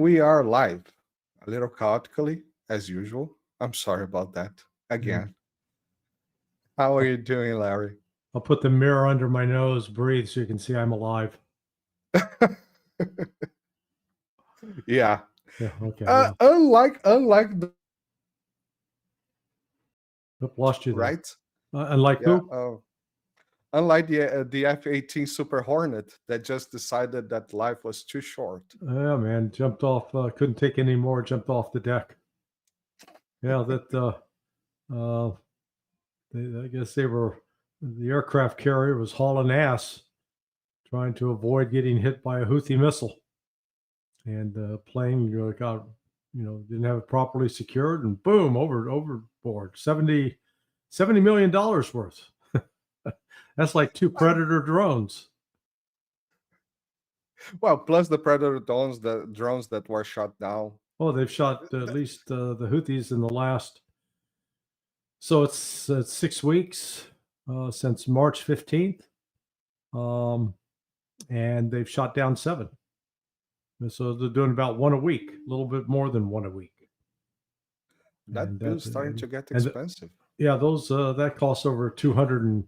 We are live, a little chaotically, as usual. I'm sorry about that. Again. How are you doing, Larry? I'll put the mirror under my nose, breathe, so you can see I'm alive. Yeah. Yeah. Okay. Yeah. Unlike the Oop, lost you there. right? Unlike Yeah. who? Unlike the F-18 Super Hornet that just decided that life was too short. Yeah, man, jumped off. Couldn't take any more. Jumped off the deck. Yeah, that. I guess the aircraft carrier was hauling ass, trying to avoid getting hit by a Houthi missile, and the plane got, didn't have it properly secured, and boom, overboard. $70 million worth. That's like 2 Predator drones. Well, plus the Predator drones that were shot down. Oh, they've shot at least the Houthis in the last. So it's 6 weeks since March 15th, and they've shot down 7. And so they're doing about 1 a week, a little bit more than 1 a week. That bill's starting to get expensive. Yeah, those that costs over $210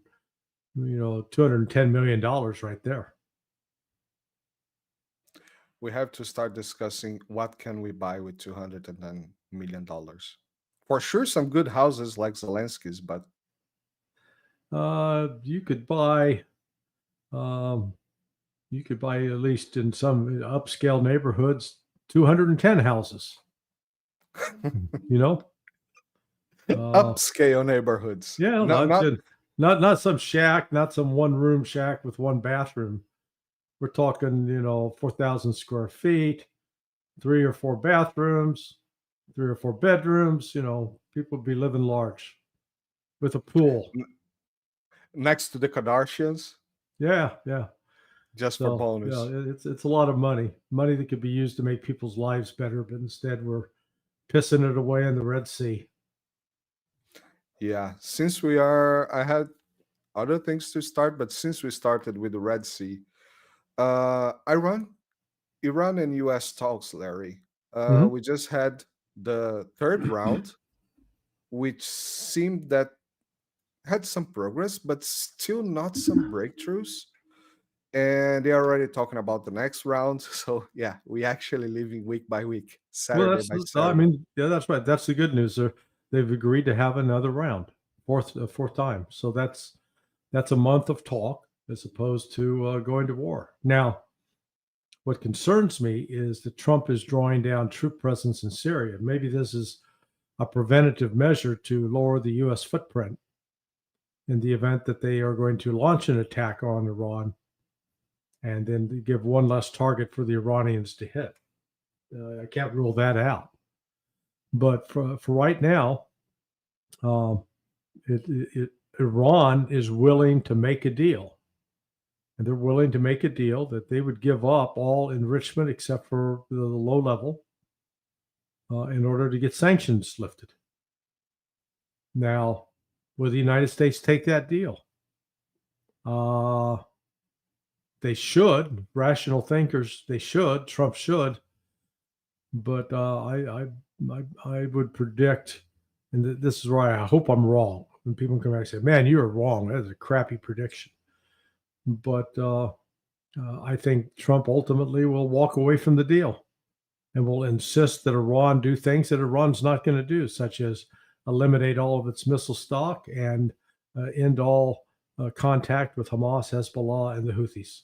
million right there. We have to start discussing what can we buy with $210 million. For sure, some good houses like Zelensky's, but you could buy at least in some upscale neighborhoods 210 houses. Upscale neighborhoods. Yeah, not some shack, not some one-room shack with 1 bathroom. We're talking, 4,000 square feet, 3 or 4 bathrooms, 3 or 4 bedrooms. People be living large with a pool next to the Kardashians. Yeah. Just for bonus. Yeah, it's a lot of money that could be used to make people's lives better, but instead we're pissing it away in the Red Sea. Yeah, I had other things to start, but since we started with the Red Sea, Iran and US talks, Larry. We just had the 3rd round, which seemed that had some progress, but still not some breakthroughs. And they're already talking about the next round. So yeah, we actually living week by week, Saturday by Saturday. That's right. That's the good news. They've agreed to have another round, fourth time. So that's a month of talk as opposed to going to war. Now, what concerns me is that Trump is drawing down troop presence in Syria. Maybe this is a preventative measure to lower the U.S. footprint in the event that they are going to launch an attack on Iran, and then give one less target for the Iranians to hit. I can't rule that out. But for right now, Iran is willing to make a deal. And they're willing to make a deal that they would give up all enrichment except for the low level in order to get sanctions lifted. Now, will the United States take that deal? They should. Rational thinkers, they should. Trump should. But I would predict, and this is where I hope I'm wrong. When people come back and say, "Man, you were wrong. That is a crappy prediction." But I think Trump ultimately will walk away from the deal and will insist that Iran do things that Iran's not going to do, such as eliminate all of its missile stock and end all contact with Hamas, Hezbollah, and the Houthis.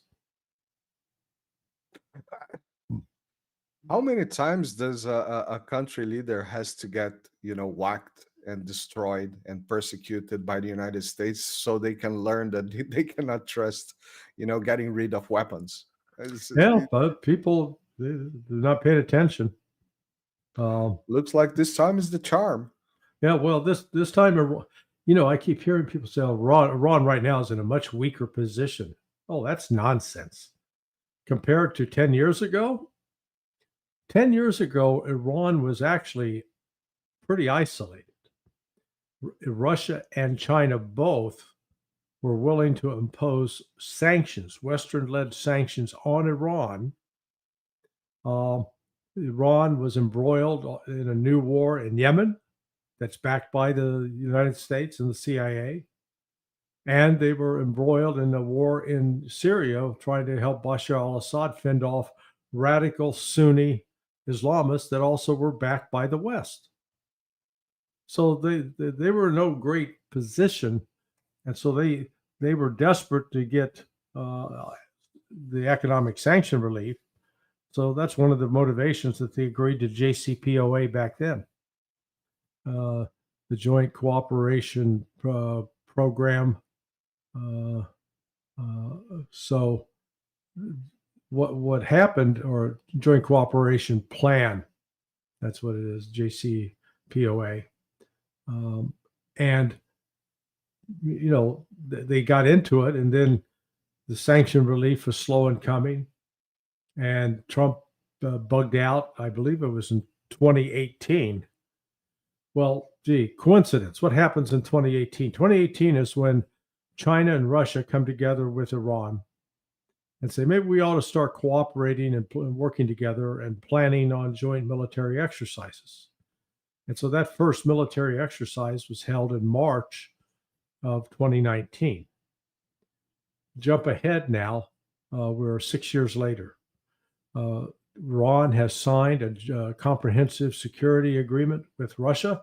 How many times does a country leader has to get, whacked and destroyed and persecuted by the United States so they can learn that they cannot trust, getting rid of weapons? But people, they're not paying attention. Looks like this time is the charm. Yeah, well, this time, I keep hearing people say, Iran right now is in a much weaker position. Oh, that's nonsense. Compared to 10 years ago, 10 years ago, Iran was actually pretty isolated. Russia and China both were willing to impose sanctions, Western-led sanctions on Iran Iran was embroiled in a new war in Yemen that's backed by the United States and the CIA. And they were embroiled in a war in Syria trying to help Bashar al-Assad fend off radical Sunni Islamists that also were backed by the West. So they were in no great position. And so they were desperate to get the economic sanction relief. So that's one of the motivations that they agreed to JCPOA back then. The Joint Cooperation Program. So what happened, or Joint Cooperation Plan, that's what it is, JCPOA. And, you know, they got into it, and then the sanction relief was slow in coming, and Trump bugged out. I believe it was in 2018. Well, gee, coincidence. What happens in 2018? 2018 is when China and Russia come together with Iran and say, maybe we ought to start cooperating and working together and planning on joint military exercises. And so that first military exercise was held in March of 2019. Jump ahead now, we're 6 years later. Iran has signed a comprehensive security agreement with Russia.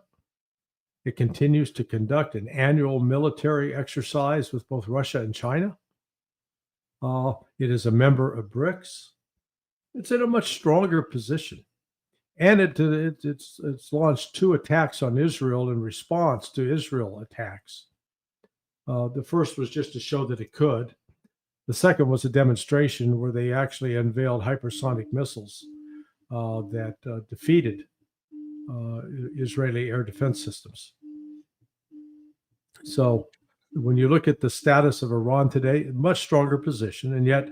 It continues to conduct an annual military exercise with both Russia and China. It is a member of BRICS. It's in a much stronger position. And it's launched 2 attacks on Israel in response to Israel attacks. The first was just to show that it could. The second was a demonstration where they actually unveiled hypersonic missiles that defeated Israeli air defense systems. So when you look at the status of Iran today, much stronger position, and yet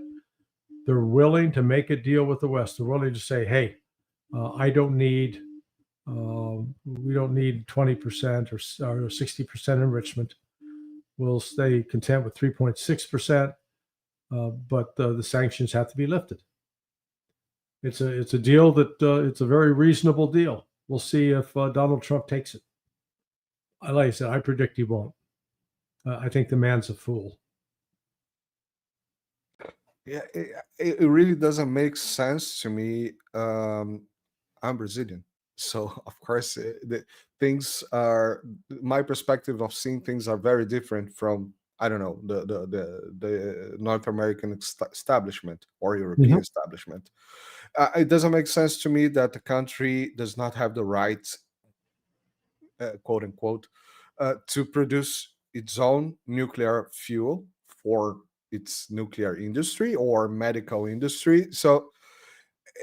they're willing to make a deal with the West. They're willing to say, hey, we don't need 20% or 60% enrichment. We'll stay content with 3.6%, but the sanctions have to be lifted. It's a deal that it's a very reasonable deal. We'll see if Donald Trump takes it. Like I said, I predict he won't. I think the man's a fool. Yeah, it really doesn't make sense to me. I'm Brazilian, so of course the things are, my perspective of seeing things are very different from, I don't know, the North American establishment or European establishment. It doesn't make sense to me that the country does not have the right, quote unquote, to produce its own nuclear fuel for its nuclear industry or medical industry. So,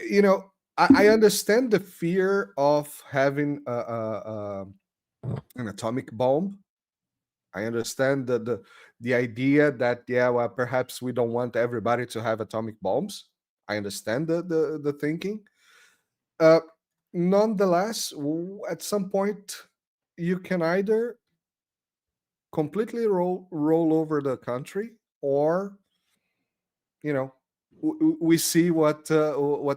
you know, I understand the fear of having an atomic bomb. I understand the idea that, yeah, well, perhaps we don't want everybody to have atomic bombs. I understand the thinking. Nonetheless, at some point, you can either completely roll over the country, or, you know, we see what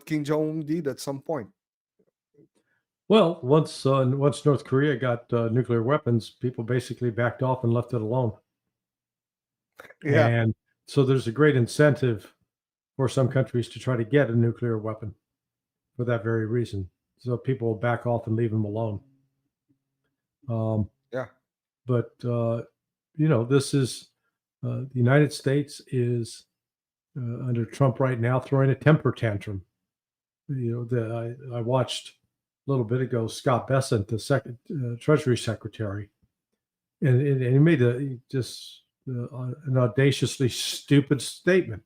Kim Jong-un did at some point. Well, once North Korea got nuclear weapons, people basically backed off and left it alone. Yeah. And so there's a great incentive for some countries to try to get a nuclear weapon for that very reason. So people will back off and leave them alone. Yeah. But, you know, this is the United States is under Trump right now throwing a temper tantrum. You know, I watched a little bit ago Scott Bessent, the Treasury Secretary, and he made an audaciously stupid statement.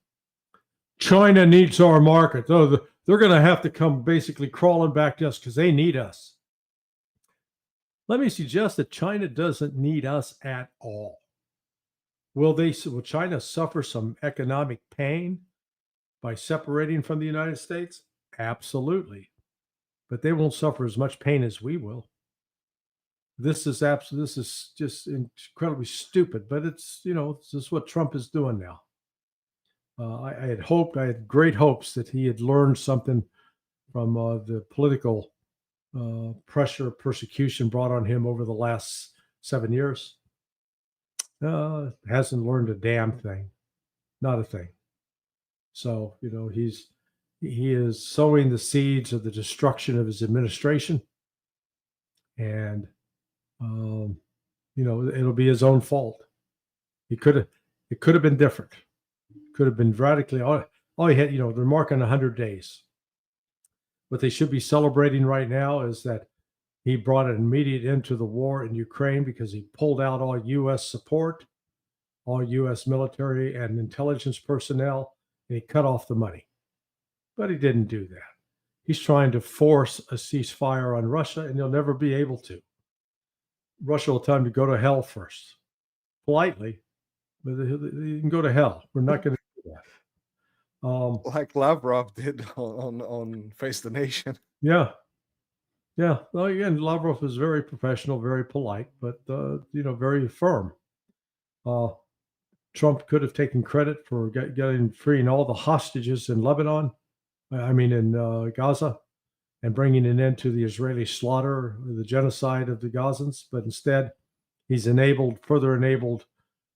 China needs our market. Oh, they're going to have to come basically crawling back to us because they need us. Let me suggest that China doesn't need us at all. Will China suffer some economic pain by separating from the United States? Absolutely. But they won't suffer as much pain as we will. This is just incredibly stupid, but it's, you know, this is what Trump is doing now. I had great hopes that he had learned something from the political pressure, persecution brought on him over the last 7 years. Hasn't learned a damn thing, not a thing. So, he is sowing the seeds of the destruction of his administration, and it'll be his own fault. It could have been different. Could have been radically. All he had, they're marking 100 days. What they should be celebrating right now is that he brought an immediate end to the war in Ukraine because he pulled out all U.S. support, all U.S. military and intelligence personnel, and he cut off the money. But he didn't do that. He's trying to force a ceasefire on Russia, and he'll never be able to. Russia will tell him to go to hell first, politely, but he can go to hell. We're not going to do that. Like Lavrov did on Face the Nation. Yeah. Well, again, Lavrov is very professional, very polite, but very firm. Trump could have taken credit for freeing all the hostages in Lebanon. In Gaza, and bringing an end to the Israeli slaughter, the genocide of the Gazans. But instead, he's further enabled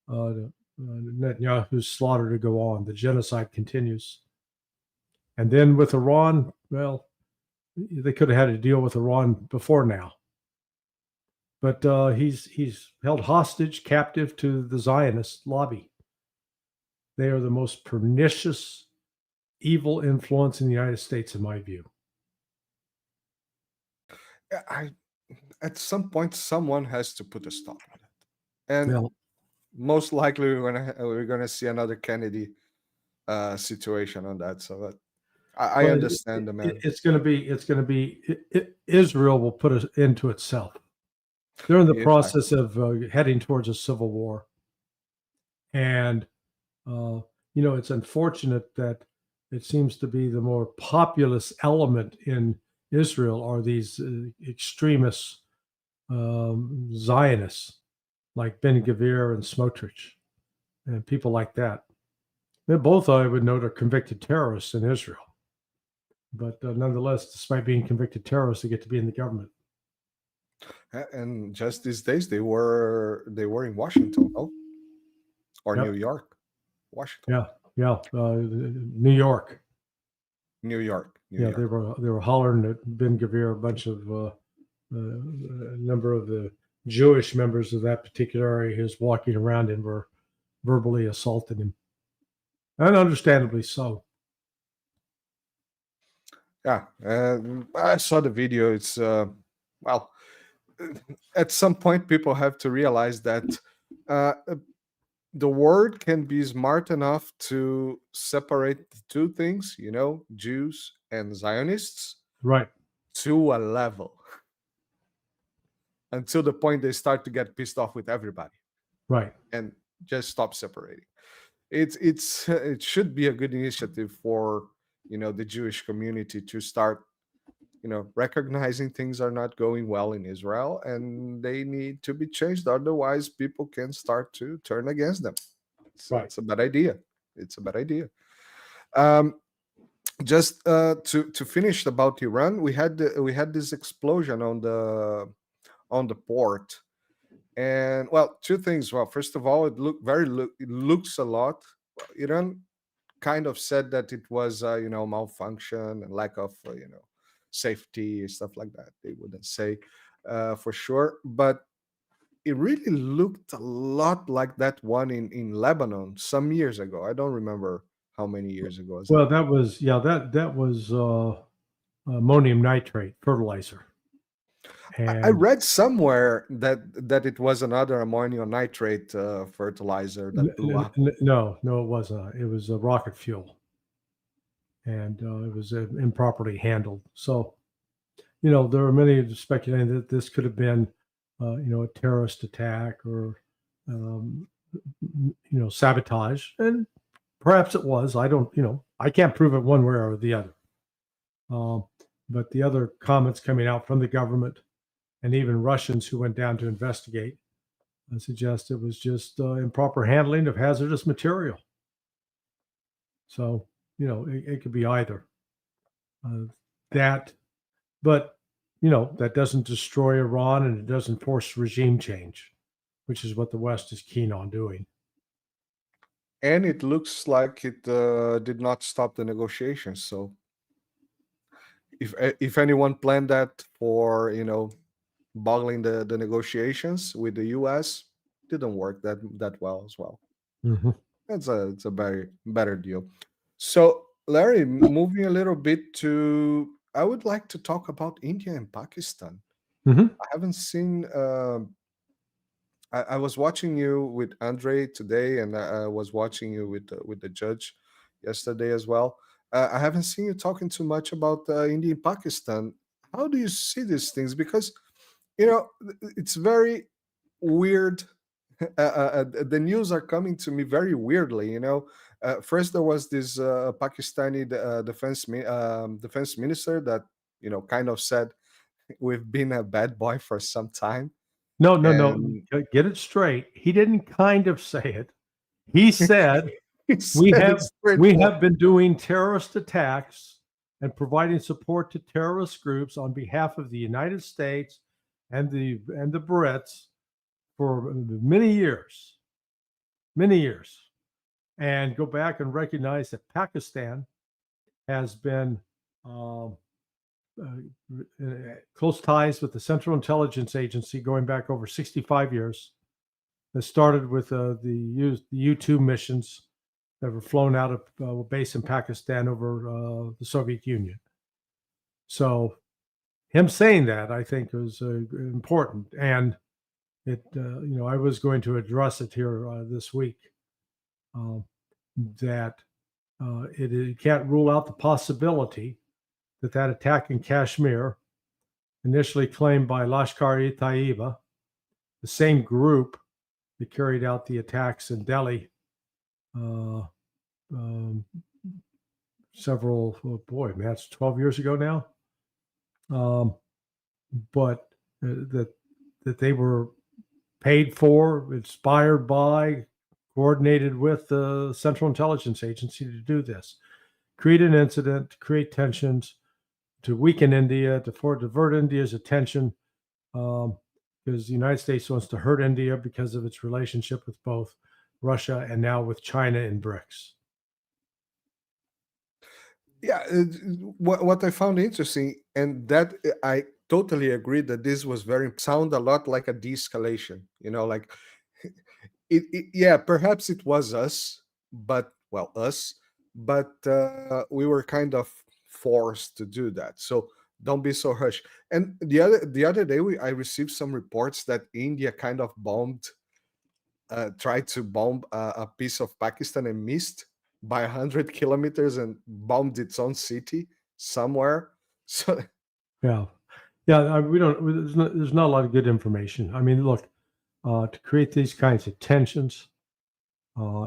Netanyahu's slaughter to go on. The genocide continues. And then with Iran, well, they could have had to deal with Iran before now. But he's held hostage, captive to the Zionist lobby. They are the most pernicious, evil influence in the United States, in my view. At some point, someone has to put a stop on it, and most likely we're gonna see another Kennedy situation on that. So I understand the man. It's going to be Israel will put an end to itself. They're in the process of heading towards a civil war, and it's unfortunate that it seems to be the more populist element in Israel are these extremist Zionists like Ben Gvir and Smotrich and people like that. They're both, I would note, are convicted terrorists in Israel. But nonetheless, despite being convicted terrorists, they get to be in the government. And just these days, they were in Washington, no? Or New York, Washington. Yeah, New York. New York. They were hollering at Ben Gvir. A bunch of a number of the Jewish members of that particular area who's walking around and were verbally assaulting him, and understandably so. Yeah, I saw the video. It's at some point people have to realize that the world can be smart enough to separate the two things, Jews and Zionists, right, to a level, until the point they start to get pissed off with everybody, right, and just stop separating. It should be a good initiative for the Jewish community to start recognizing things are not going well in Israel and they need to be changed. Otherwise, people can start to turn against them. It's a bad idea. It's a bad idea. Just to finish about Iran, we had this explosion on the port, and two things. Well, first of all, it looks a lot. Iran kind of said that it was malfunction and lack of safety, stuff like that. They wouldn't say for sure, but it really looked a lot like that one in Lebanon some years ago. I don't remember how many years ago. Well, that was ammonium nitrate fertilizer. And I read somewhere that it was another ammonium nitrate fertilizer that blew up. No, it wasn't. It was a rocket fuel, and it was improperly handled. So, there are many speculating that this could have been, a terrorist attack or, sabotage, and perhaps it was. I don't, I can't prove it one way or the other. But the other comments coming out from the government and even Russians who went down to investigate suggest it was just improper handling of hazardous material. So, it could be either. that, but that doesn't destroy Iran and it doesn't force regime change, which is what the West is keen on doing. And it looks like it did not stop the negotiations. So if anyone planned that for boggling the negotiations with the US, didn't work that well as well. Mm-hmm. It's a better deal. So Larry, moving a little bit to, I would like to talk about India and Pakistan. Mm-hmm. I haven't seen. I was watching you with Andre today, and I was watching you with the judge yesterday as well. I haven't seen you talking too much about India and Pakistan. How do you see these things? Because it's very weird. The news are coming to me very weirdly. First there was this Pakistani defense minister that kind of said we've been a bad boy for some time. No. And Get it straight. He didn't kind of say it. He said he we said it have been doing terrorist attacks and providing support to terrorist groups on behalf of the United States and the Brits for many years, and go back and recognize that Pakistan has been close ties with the Central Intelligence Agency going back over 65 years. It started with the U-2 missions that were flown out of a base in Pakistan over the Soviet Union. So him saying that, I think, was important. And it, I was going to address it here this week, that it can't rule out the possibility that attack in Kashmir, initially claimed by Lashkar-e-Taiba, the same group that carried out the attacks in Delhi that's 12 years ago now. But that they were paid for, inspired by, coordinated with the Central Intelligence Agency to do this, create an incident, to create tensions, to weaken India, to divert India's attention, because the United States wants to hurt India because of its relationship with both Russia and now with China and BRICS. Yeah, what I found interesting, and that I totally agree that this was sound a lot like a de-escalation. Like yeah, perhaps it was us, but we were kind of forced to do that. So don't be so harsh. And the other day, I received some reports that India kind of tried to bomb a piece of Pakistan and missed by 100 kilometers and bombed its own city somewhere. So yeah, we don't. There's not a lot of good information. I mean, look, to create these kinds of tensions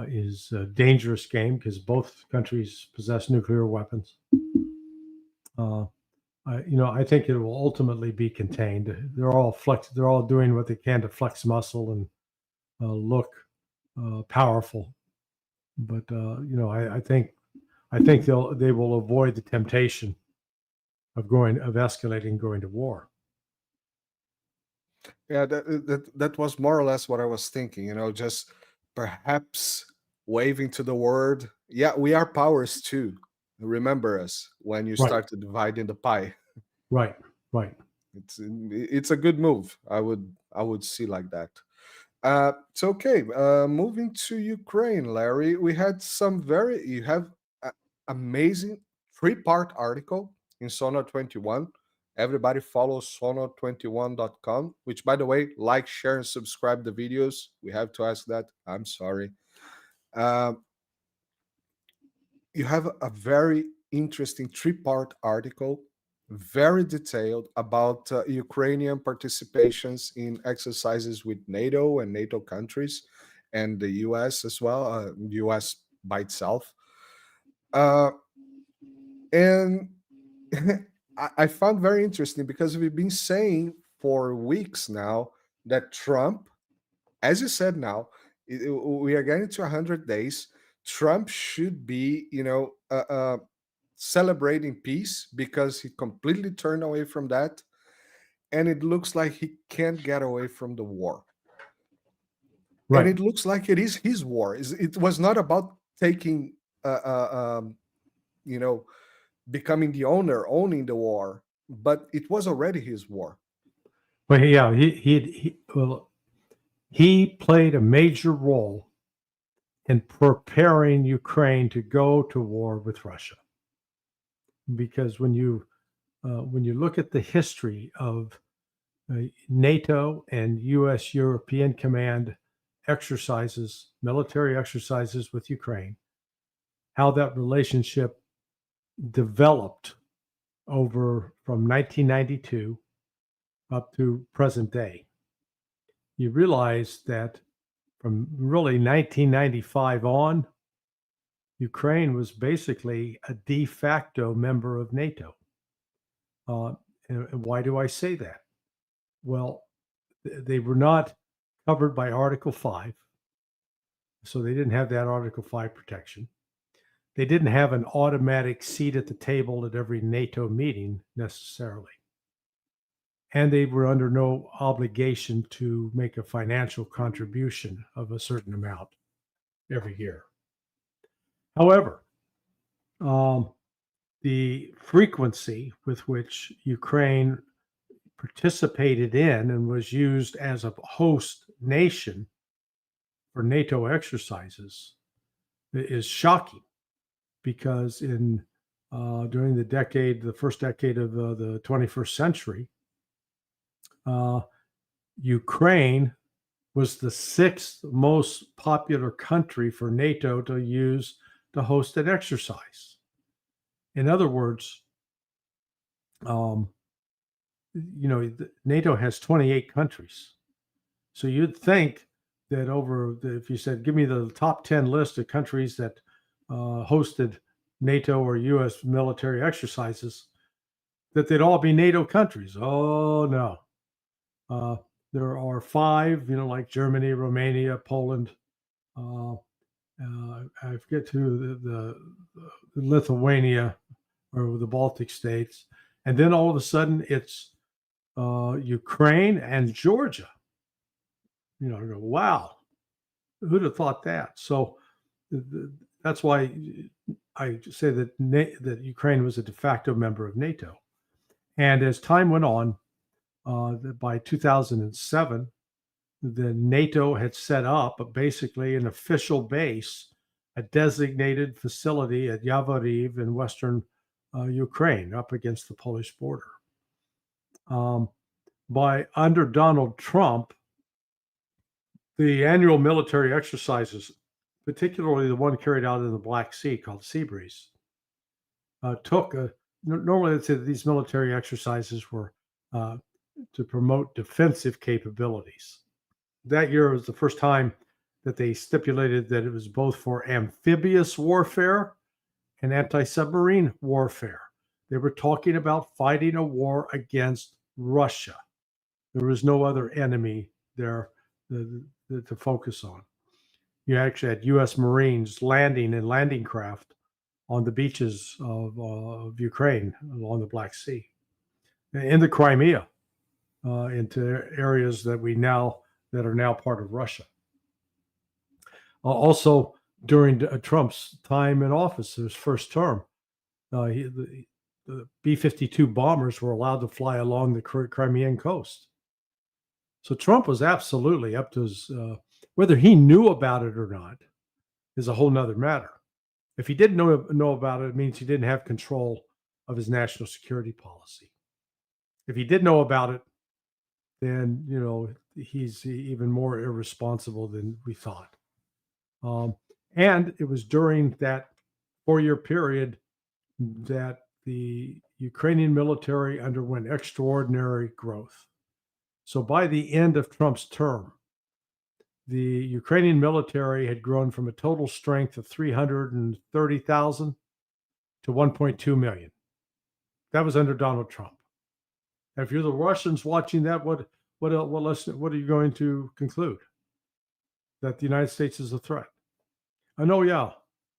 is a dangerous game because both countries possess nuclear weapons. I think it will ultimately be contained. They're all doing what they can to flex muscle and look powerful. But I think they will avoid the temptation of escalating, going to war. Yeah, that was more or less what I was thinking. Just perhaps waving to the world. Yeah, we are powers too. Remember us when you start dividing the pie. Right. It's a good move. I would see like that. It's okay. Moving to Ukraine, Larry, we had you have amazing 3-part article in Sonar 21. Everybody follows sonar21.com, which, by the way, like, share, and subscribe the videos. We have to ask that. I'm sorry. You have a very interesting 3-part article, very detailed, about Ukrainian participations in exercises with NATO and NATO countries, and the US as well, US by itself. And I found very interesting because we've been saying for weeks now that Trump, as you said now, we are getting to 100 days. Trump should be, celebrating peace because he completely turned away from that, and it looks like he can't get away from the war. Right. And it looks like it is his war. It was not about taking, becoming the owner, owning the war, but it was already his war. Well, yeah, he played a major role in preparing Ukraine to go to war with Russia. Because when you look at the history of NATO and U.S. European Command exercises, military exercises with Ukraine, how that relationship developed over from 1992 up to present day, you realize that from really 1995 on, Ukraine was basically a de facto member of NATO. And why do I say that? Well, they were not covered by Article 5, so they didn't have that Article 5 protection. They didn't have an automatic seat at the table at every NATO meeting necessarily. And they were under no obligation to make a financial contribution of a certain amount every year. However, the frequency with which Ukraine participated in and was used as a host nation for NATO exercises is shocking, because during the first decade of the 21st century, Ukraine was the 6th most popular country for NATO to use to host an exercise. In other words, NATO has 28 countries. So you'd think that if you said, give me the top 10 list of countries that hosted NATO or U.S. military exercises, that they'd all be NATO countries. Oh, no. There are 5, like Germany, Romania, Poland. I forget the Lithuania or the Baltic states. And then all of a sudden it's Ukraine and Georgia. I go, wow, who'd have thought that? So that's why I say that Ukraine was a de facto member of NATO. And as time went on, by 2007, the NATO had set up basically an official base, a designated facility at Yavoriv in western Ukraine, up against the Polish border. Under Donald Trump, the annual military exercises, particularly the one carried out in the Black Sea called Seabreeze, normally let's say that these military exercises were to promote defensive capabilities. That year was the first time that they stipulated that it was both for amphibious warfare and anti-submarine warfare. They were talking about fighting a war against Russia. There was no other enemy there to focus on. You actually had U.S. Marines landing in landing craft on the beaches of Ukraine along the Black Sea, in the Crimea, into areas that are now part of Russia. Also, during Trump's time in office, his first term, the B-52 bombers were allowed to fly along the Crimean coast. So Trump was absolutely up to his, whether he knew about it or not is a whole nother matter. If he didn't know about it, it means he didn't have control of his national security policy. If he did know about it, then, he's even more irresponsible than we thought. And it was during that 4-year period that the Ukrainian military underwent extraordinary growth. So by the end of Trump's term, the Ukrainian military had grown from a total strength of 330,000 to 1.2 million. That was under Donald Trump. And if you're the Russians watching that, what are you going to conclude? That the United States is a threat? I know, yeah.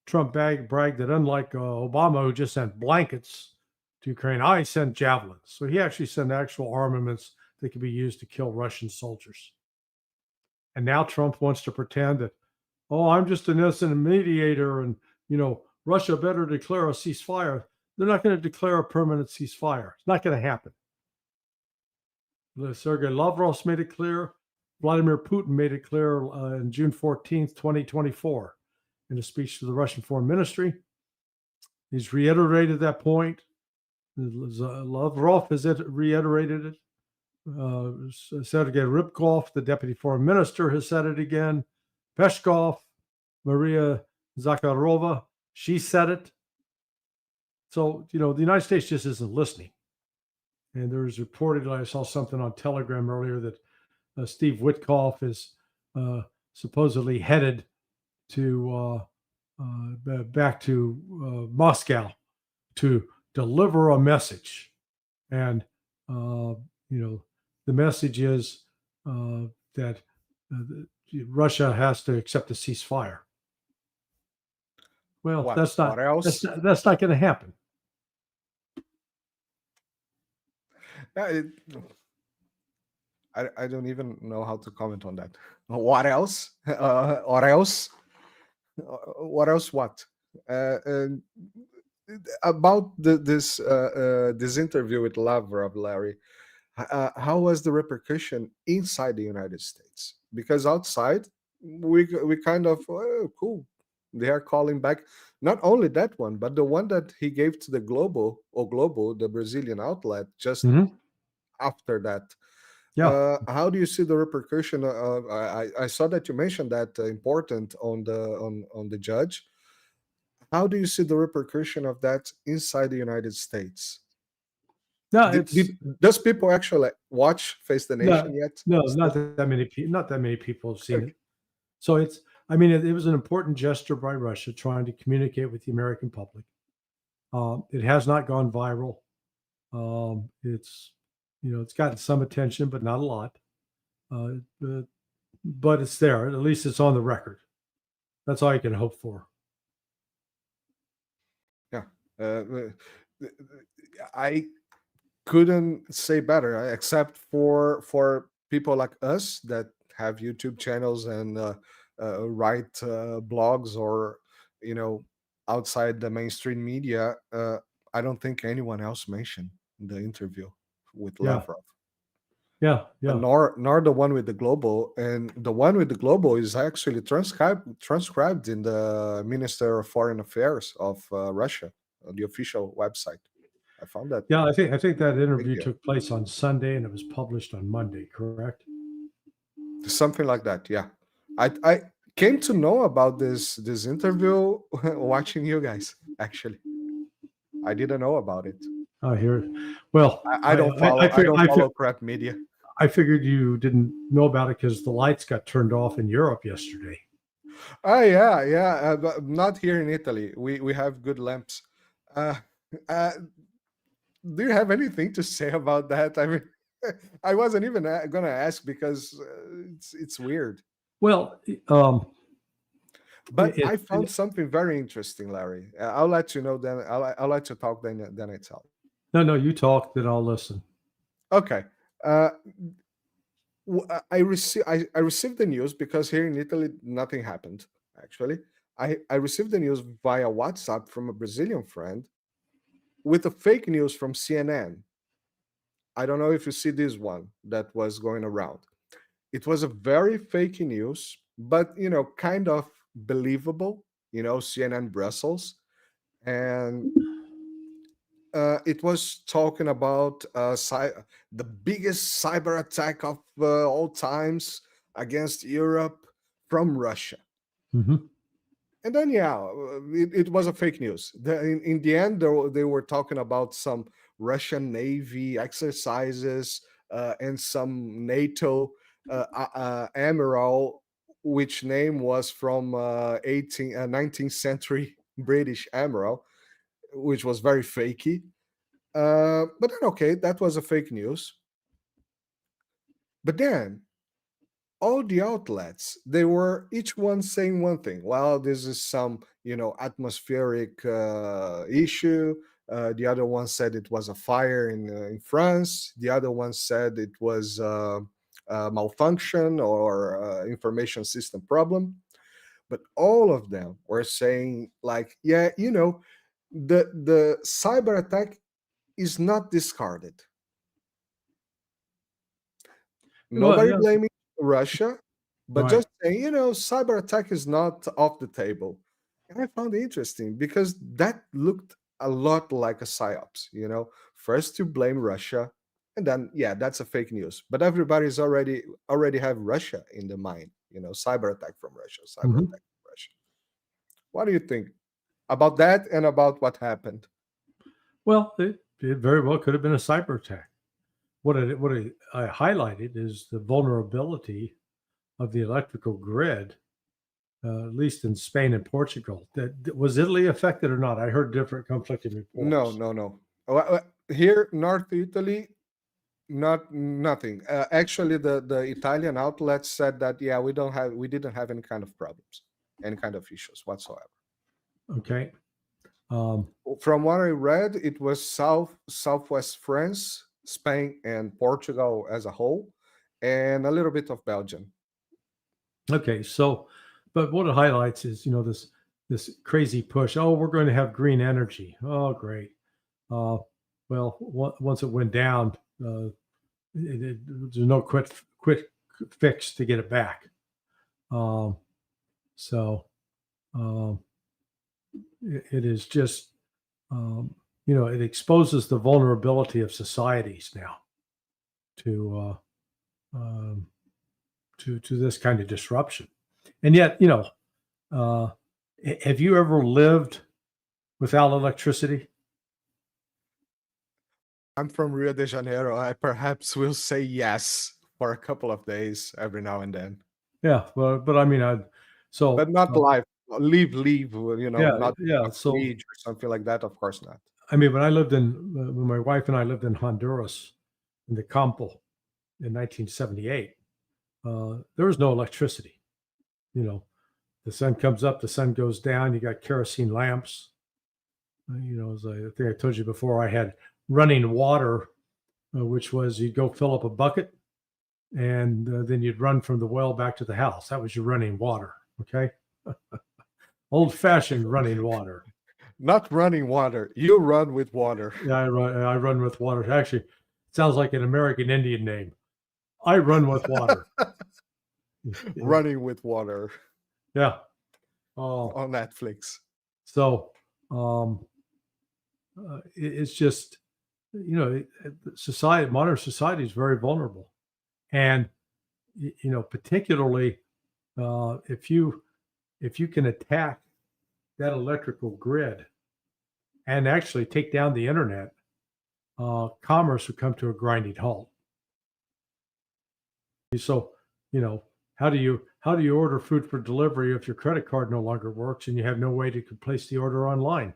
Trump bragged that unlike Obama, who just sent blankets to Ukraine, I sent javelins. So he actually sent actual armaments that could be used to kill Russian soldiers. And now Trump wants to pretend that, oh, I'm just an innocent mediator, and Russia better declare a ceasefire. They're not going to declare a permanent ceasefire. It's not going to happen. Sergei Lavrov made it clear. Vladimir Putin made it clear on June 14th, 2024, in a speech to the Russian Foreign Ministry. He's reiterated that point. Lavrov has reiterated it. Sergei Rybkov, the deputy foreign minister, has said it again. Peskov, Maria Zakharova, she said it. So, the United States just isn't listening. And there was reported, I saw something on Telegram earlier, that Steve Witkoff is supposedly headed to back to Moscow to deliver a message. And, the message is that Russia has to accept a ceasefire. Well, that's not going to happen. I don't even know how to comment on that. What else? Or else? What else? What? About this interview with Lavrov, Larry. How was the repercussion inside the United States? Because outside, we kind of, oh, cool. They are calling back not only that one, but the one that he gave to the Globo, the Brazilian outlet, just after that. Yeah. How do you see the repercussion? I saw that you mentioned that important on the judge. How do you see the repercussion of that inside the United States? No, does people actually watch Face the Nation yet? No, not that many people. Not that many people have seen it. So it was an important gesture by Russia trying to communicate with the American public. It has not gone viral. It's gotten some attention, but not a lot. But it's there. At least it's on the record. That's all you can hope for. Yeah, I couldn't say better, except for people like us that have YouTube channels and write blogs, or outside the mainstream media. I don't think anyone else mentioned the interview with Lavrov. Yeah. Nor the one with the Global, and the one with the Global is actually transcribed in the Minister of Foreign Affairs of Russia, the official website. I found that. Yeah, I think that interview took place on Sunday and it was published on Monday, correct? Something like that, yeah. I came to know about this interview watching you guys, actually. I didn't know about it. Oh, here. Well, I don't follow crap media. I figured you didn't know about it because the lights got turned off in Europe yesterday. Oh, yeah. But not here in Italy. We have good lamps. Do you have anything to say about that? I mean, I wasn't even gonna ask because it's weird. Well, but I found something very interesting, Larry. I'll let you know then. I'll let you talk then I tell you. No, you talk, then I'll listen. Okay. I received the news because here in Italy nothing happened. Actually, I received the news via WhatsApp from a Brazilian friend with a fake news from CNN. I don't know if you see this one that was going around. It was a very fake news, but kind of believable. CNN Brussels, and it was talking about the biggest cyber attack of all times against Europe from Russia. Mm-hmm. And then, it was a fake news. In the end, they were talking about some Russian Navy exercises and some NATO admiral, which name was from 19th century British admiral, which was very fakey. But then, okay, that was a fake news. But then, all the outlets, they were each one saying one thing. Well, this is some, atmospheric issue. The other one said it was a fire in France. The other one said it was malfunction or information system problem. But all of them were saying like, yeah, the cyber attack is not discarded. Nobody yeah, blaming Russia, but right. just saying, cyber attack is not off the table. And I found it interesting because that looked a lot like a psyops. First you blame Russia, and then yeah, that's a fake news. But everybody's already have Russia in the mind. Cyber attack from Russia, cyber Mhm. attack from Russia. What do you think about that and about what happened? Well, it very well could have been a cyber attack. What I highlighted is the vulnerability of the electrical grid, at least in Spain and Portugal. Was Italy affected or not? I heard different conflicting reports. No. Here, North Italy, nothing. Actually, the Italian outlet said that yeah, we didn't have any kind of problems, any kind of issues whatsoever. Okay. From what I read, it was southwest France, Spain, and Portugal as a whole, and a little bit of Belgium. Okay. So, but what it highlights is, this crazy push. Oh, we're going to have green energy. Oh, great. Well, once it went down, there's no quick fix to get it back. So it is just, it exposes the vulnerability of societies now to this kind of disruption. And yet, have you ever lived without electricity? I'm from Rio de Janeiro. I perhaps will say yes for a couple of days every now and then. Yeah, well, but I mean, But not live. Leave, yeah, not yeah. a So siege or something like that. Of course not. I mean, when my wife and I lived in Honduras, in the Campo, in 1978, there was no electricity. The sun comes up, the sun goes down. You got kerosene lamps. As I think I told you before, I had running water, which was you'd go fill up a bucket, and then you'd run from the well back to the house. That was your running water. Okay. Old-fashioned running water. Not running water. You run with water. Yeah, I run with water. Actually, it sounds like an American Indian name. I run with water. Running with water. Yeah. On Netflix. So it's just, modern society is very vulnerable. And, particularly if you can attack that electrical grid and actually take down the internet, commerce would come to a grinding halt. So, how do you order food for delivery if your credit card no longer works and you have no way to place the order online?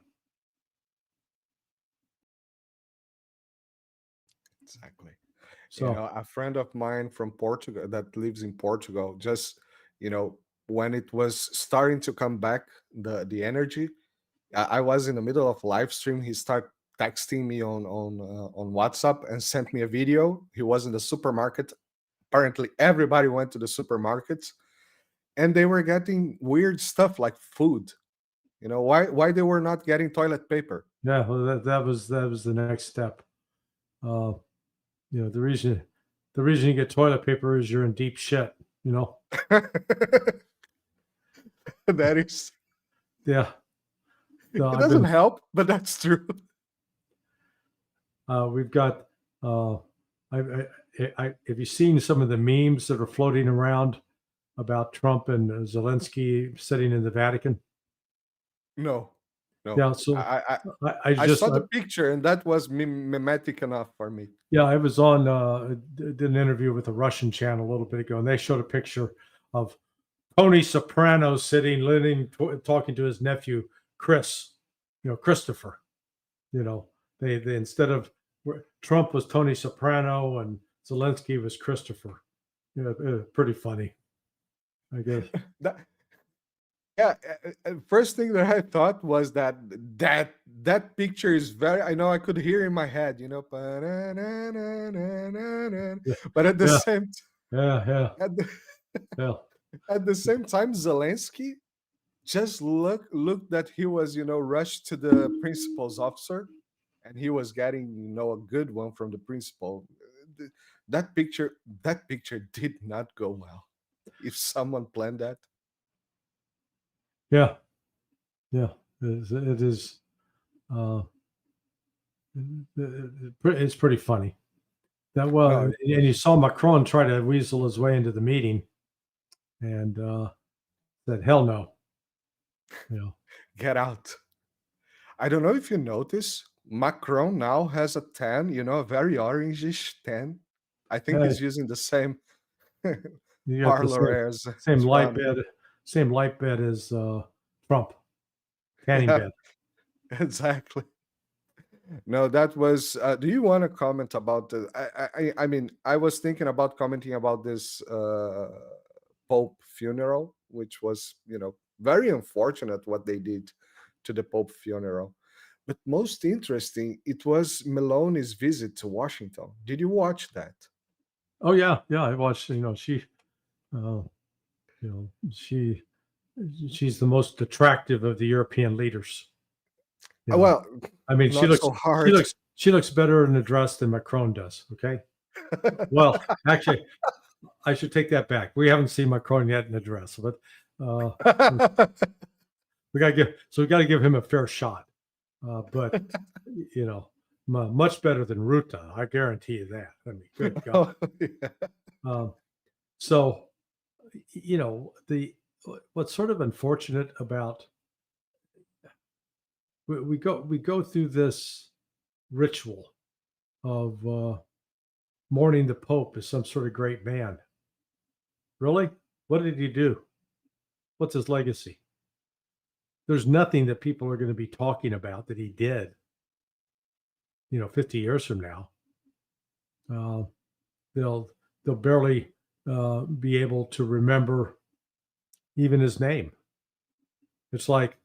Exactly. So a friend of mine from Portugal that lives in Portugal, just when it was starting to come back, the energy, I was in the middle of live stream. He started texting me on WhatsApp and sent me a video. He was in the supermarket. Apparently, everybody went to the supermarkets, and they were getting weird stuff like food. Why they were not getting toilet paper? yeah, well, that was the next step. The reason you get toilet paper is you're in deep shit. That is. Yeah. So it doesn't help, but that's true. We've got. Have you seen some of the memes that are floating around about Trump and Zelensky sitting in the Vatican? No. Yeah. So I saw the picture, and that was mimetic enough for me. Yeah, I was did an interview with a Russian channel a little bit ago, and they showed a picture of Tony Soprano sitting, talking to his nephew Chris, Christopher. They instead of Trump was Tony Soprano and Zelensky was Christopher. Pretty funny. I guess. That, yeah, first thing that I thought was that picture is very. I know I could hear in my head, Yeah, but at the yeah, same yeah, at the, yeah. at the same time, Zelensky just looked that he was rushed to the principal's officer, and he was getting a good one from the principal. Th- That picture did not go well. If someone planned that, Yeah, yeah. It is. It's pretty funny. That no, and it was you saw Macron try to weasel his way into the meeting, and said, "Hell no." You know. get out. I don't know if you notice, Macron now has a tan, a very orangish tan. I think Hey, he's using the same you got the parlor same as light Ronnie. bed, as Trump, tanning Yeah, bed. exactly. No, that was. Do you want to comment about the? I mean, I was thinking about commenting about this Pope funeral, which was very unfortunate what they did to the Pope funeral. But most interesting, it was Meloni's visit to Washington. Did you watch that? Oh yeah, yeah. I watched. She, uh, she's the most attractive of the European leaders. Well, I mean, not so hard. she looks better in a dress than Macron does. Okay. Well, actually, I should take that back. We haven't seen Macron yet in a dress, but uh, we got to give him a fair shot. But much better than Ruta. I guarantee you that. I mean, good God. Oh, yeah. So, the what's sort of unfortunate about we go through this ritual of mourning the Pope as some sort of great man. Really? What did he do? What's his legacy? There's nothing that people are going to be talking about that he did, 50 years from now. They'll barely be able to remember even his name. It's like,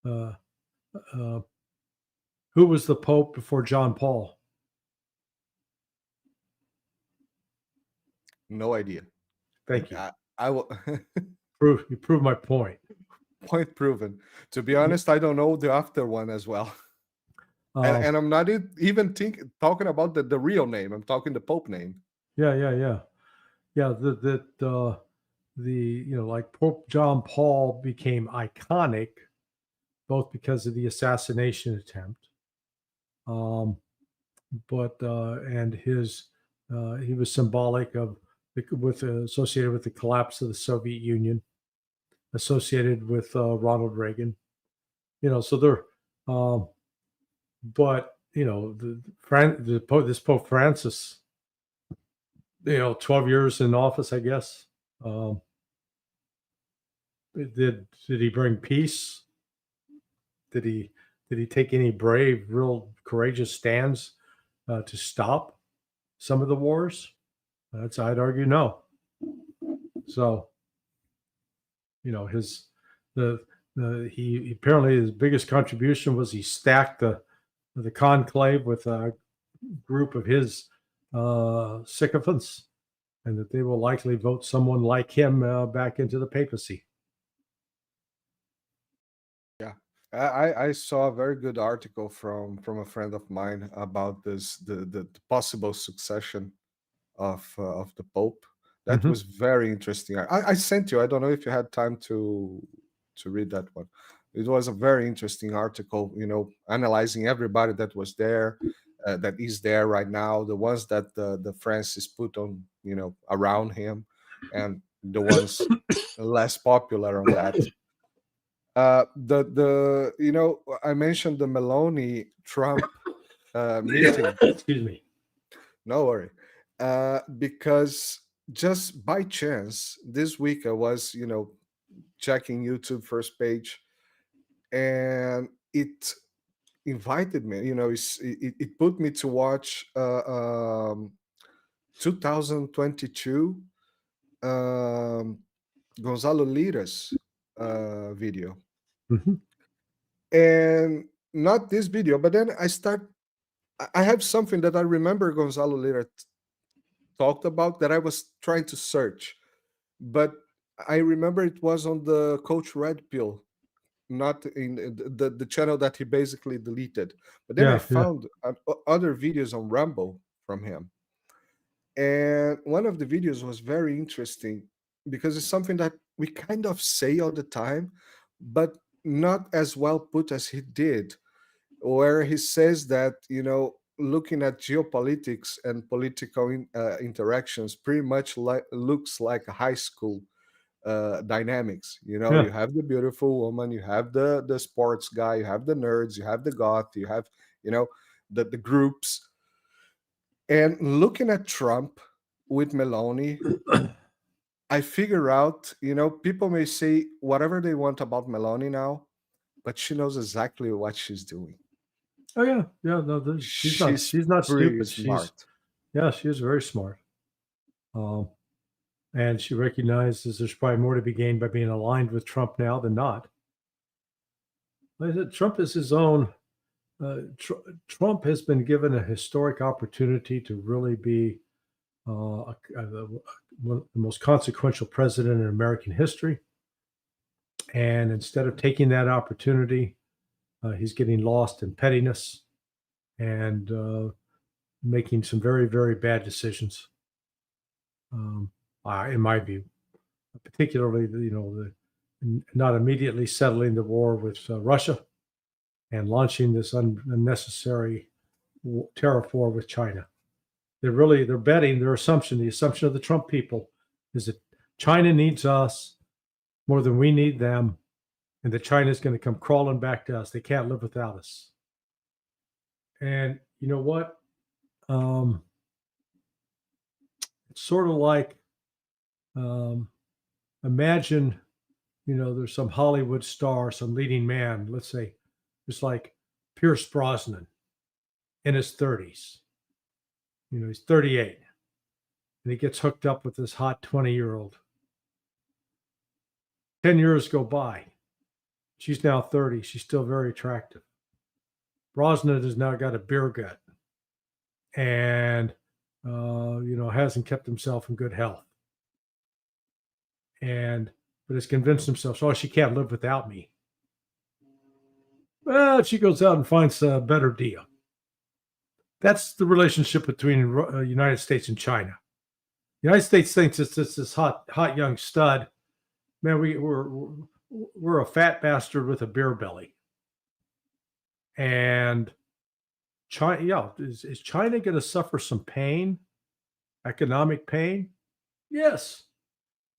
uh, who was the Pope before John Paul? No idea. Thank you. I will. You prove my point. Point proven. To be honest, I don't know the after one as well. And I'm not even talking about the real name. I'm talking the Pope name. Yeah. Like Pope John Paul became iconic, both because of the assassination attempt, but and his he was symbolic of associated with the collapse of the Soviet Union, associated with Ronald Reagan. So they're, but this Pope Francis, 12 years in office, I guess. Did he bring peace? Did he take any brave, real courageous stands to stop some of the wars? I'd argue no. So, he apparently his biggest contribution was he stacked the conclave with a group of his sycophants, and that they will likely vote someone like him back into the papacy. Yeah, I saw a very good article from a friend of mine about the possible succession of the Pope. That was very interesting. I sent you. I don't know if you had time to read that one. It was a very interesting article. Analyzing everybody that was there, that is there right now, the ones that the Francis put on, around him, and the ones less popular on that. I mentioned the Meloni Trump meeting. Excuse me. No worry. Because just by chance, this week I was, checking YouTube first page, and it invited me, it put me to watch 2022 um, Gonzalo Lira's video, Mm-hmm. and not this video, but then I have something that I remember Gonzalo Lira talked about that I was trying to search, but I remember it was on the Coach Red Pill, not in the channel that he basically deleted. But then I Yeah, yeah, found other videos on Rumble from him, and one of the videos was very interesting because it's something that we kind of say all the time, but not as well put as he did, where he says that, looking at geopolitics and political interactions pretty much looks like a high school dynamics. yeah. You have the beautiful woman, you have the sports guy, you have the nerds, you have the goth, you have, you know the groups. And looking at Trump with Meloni, I figure out, people may say whatever they want about Meloni now, but she knows exactly what she's doing. Oh yeah, yeah. No, she's not. She's not pretty stupid. smart. She is very smart. And she recognizes there's probably more to be gained by being aligned with Trump now than not. Like I said, Trump is his own. Trump has been given a historic opportunity to really be one of the most consequential president in American history. And instead of taking that opportunity, he's getting lost in pettiness and making some very, very bad decisions. In my view, particularly, not immediately settling the war with Russia and launching this unnecessary tariff war with China. They're betting the assumption of the Trump people is that China needs us more than we need them, and that China is going to come crawling back to us. They can't live without us. And you know what? It's sort of like, imagine, there's some Hollywood star, some leading man, let's say, it's like Pierce Brosnan in his 30s. He's 38 and he gets hooked up with this hot 20-year-old. 10 years go by. She's now 30. She's still very attractive. Brosnan has now got a beer gut and, hasn't kept himself in good health. But has convinced himself, she can't live without me. Well, she goes out and finds a better deal. That's the relationship between United States and China. The United States thinks it's this hot young stud. Man, we're a fat bastard with a beer belly. And China, is China going to suffer some pain, economic pain? Yes.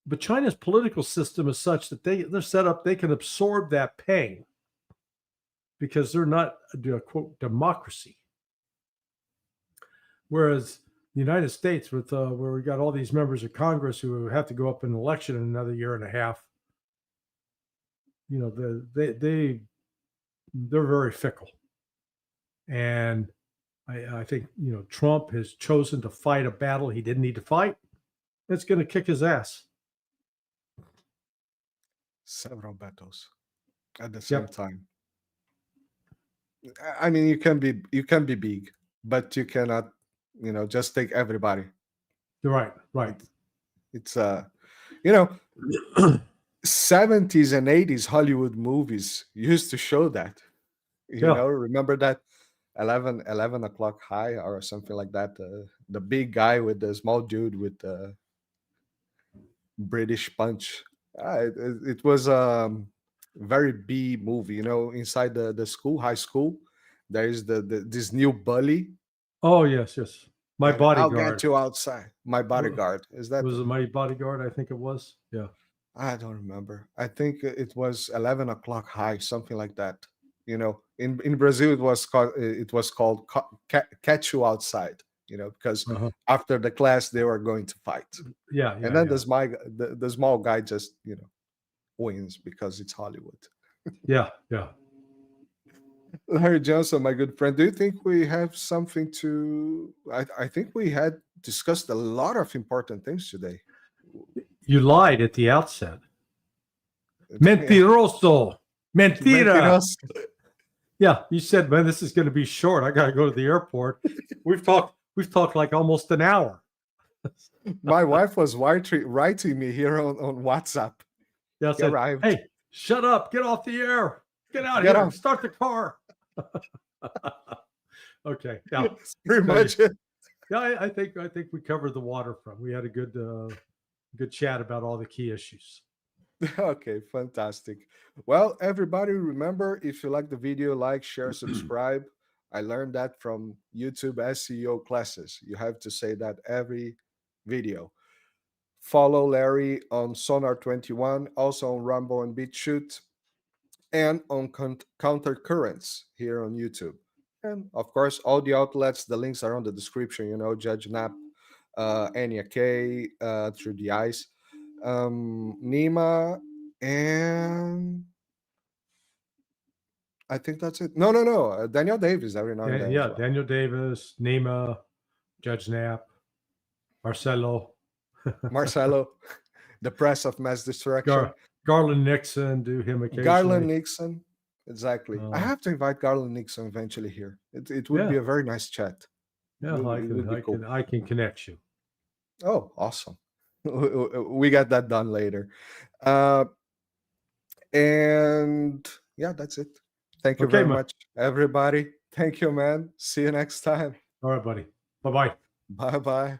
But China's political system is such that they're set up, they can absorb that pain because they're not a quote democracy. Whereas the United States, with where we got all these members of Congress who have to go up in an election in another year and a half, they're very fickle. And I think Trump has chosen to fight a battle he didn't need to fight. It's going to kick his ass. Several battles at the same time. I mean, you can be big, but you cannot, just take everybody. Right. It's 70s and 80s Hollywood movies used to show that. Remember that 11 o'clock high or something like that, the big guy with the small dude with the British punch. It was very B movie. Inside the school, high school, there is this new bully. Oh yes. My Bodyguard. I'll get you outside. My Bodyguard. Is that? Was it My Bodyguard? I think it was. Yeah. I don't remember. I think it was 11 o'clock high, something like that. In Brazil it was called Catch You Outside. Because after the class they were going to fight. Yeah. And then the small guy just wins because it's Hollywood. Yeah. Larry Johnson, my good friend, do you think we have something to? I think we had discussed a lot of important things today. You lied at the outset. Mentiroso. Mentira. Mentiroso. Yeah, you said, man, this is going to be short. I got to go to the airport. We've talked like almost an hour. My wife was writing me here on WhatsApp. Yeah, said, arrived. Hey, shut up. Get off the air. Get out Get here. off. Start the car. Okay. Yeah. That's pretty much it. Yeah, I think we covered the waterfront. We had a good chat about all the key issues. Okay, fantastic. Well, everybody, remember, if you like the video, like, share, subscribe. I learned that from YouTube SEO classes. You have to say that every video. Follow Larry on Sonar21, also on Rumble and BitChute, and on Countercurrents here on YouTube. And of course, all the outlets, the links are on the description, Judge Nap, Ania K, Through the Eyes, Nima, and I think that's it. No. Daniel Davis every now and then. Yeah, as well. Daniel Davis, Nima, Judge Nap, Marcelo, the press of mass destruction. Garland Nixon, do him occasionally. Garland Nixon, exactly. I have to invite Garland Nixon eventually here. It would be a very nice chat. Yeah, I can connect you. Oh, awesome. We got that done later. And yeah, that's it. Thank you very much, everybody. Thank you, man. See you next time. All right, buddy. Bye-bye. Bye-bye.